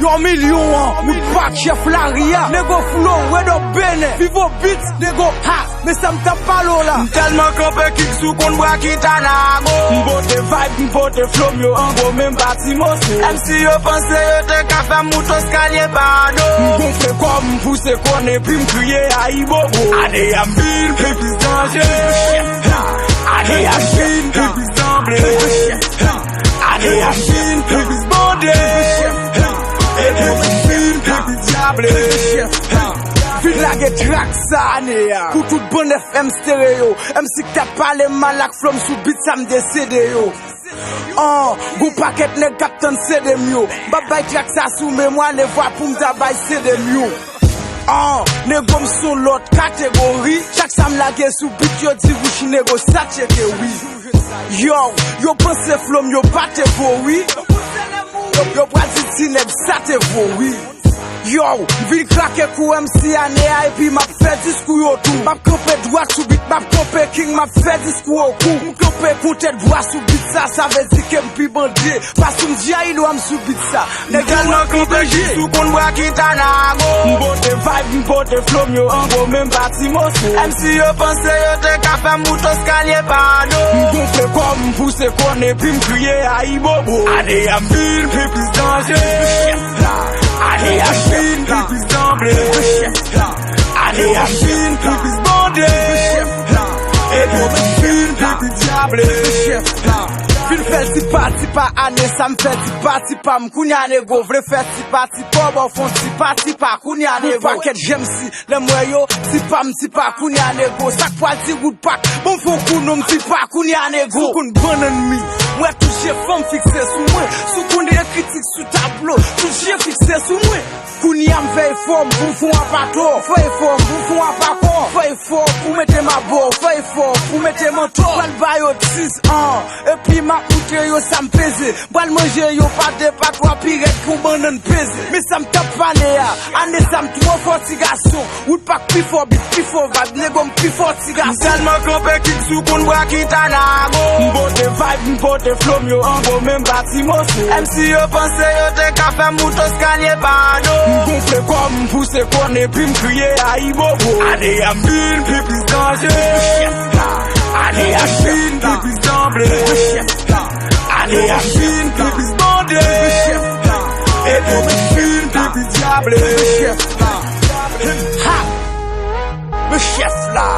1 million, mout pak chef la ria. Nego flow, red up bene, vivo beats, nego ha. Mais ça me tape pas l'eau là. Tellement campé kick sous qu'on boit qui t'anago. M'bote vibe, m'bote flow, yo en gros même bâtiment. MC yo pense yo te ka fè moutos kalye bado. M'gonfle comme m'pousse qu'on est puis m'crier à Ibobo. Ade am bin, pepis danger. Ade am bin, pepis d'emblée. Ade am bin, pepis bandé. Et pepis bin, pepis diablé. Vite la get track ça ane ya. Kou tout bon FM stereo. MC ki t'a parlé mal ak flom sou beat ça me décédé yo. Go paquet nèg captain c'est de mieux. Babay track ça sous mémoire les voix pour m'tabay c'est de mieux. Nego m'sou l'autre catégorie. Chaque sam la ge sou beat yo di wouchi nego sa cheke oui. Yo pense flom yo pate vo oui. Yo pratiti neb sa te vo oui. Yo, vil krake kou MC ane a epi map fè diskou yo tou. Map kope dwa sou bit, map kope king, map fè diskou yo kou. Mkope koute dwa sou bit sa ve di ke mpi bandi. Pasou mdia ilo am sou bit sa. Tellement kope jis sou kon bois ki t'anago. M'bote vibe, m'bote flow, yo an gros même bâtiment. MC yo pense yo te ka fè moutos kalye bado. M'gonfle comme m'pousse qu'on est puis m'crier à Ibobo. Ade am bin, pepis danger. Ade am bin, pepis d'emblée. Ade am bin, pepis bandé. Et pepis bin, pepis diablé. Fil fè ti pa ane, sa m fè ti pa m'kounya nego. Vle fè ti pa bon fon ti pa kounya nego. Paket jem si, le mwen yo, ti pa kounya nego. Sak pal ti gout pak, bon fon kounou ti pa kounya nego. Sou koun bon ennemi, mwen touche fòm fikse sou mwen. Sou koun de kritik sou tablo, touche fikse sou mwen. Kounya m fè fòm, pou fon apato. Fè fòm, pou fon apako. Fè fòm, pou mette ma bo. Fè fòm, pou mette mon to. Bal bayo 6 ans, et puis ma outre yo ça me pèse. Bal manger yo pas de pas 3 pirettes pour banan pèse. Mais ça me tape pas ya. Ane ça me trop fort ti garçon. Ou pas plus fort bit, plus fort vibe, nego plus fort ti garçon. Tellement campé kick sou kon bois ki t'anago. M'bote vibe, m'bote flow, yo en gros même bâtiment. MC yo pense yo te ka fè moutos kalye bado. M'gonfle comme m'pousse qu'on est puis m'crier à Ibobo. Ade am bin, pepis danger. Ade am bin, pepis d'emblée. Ade am bin, pepis bandé. Et pepis bin, pepis diablé. Me chef là.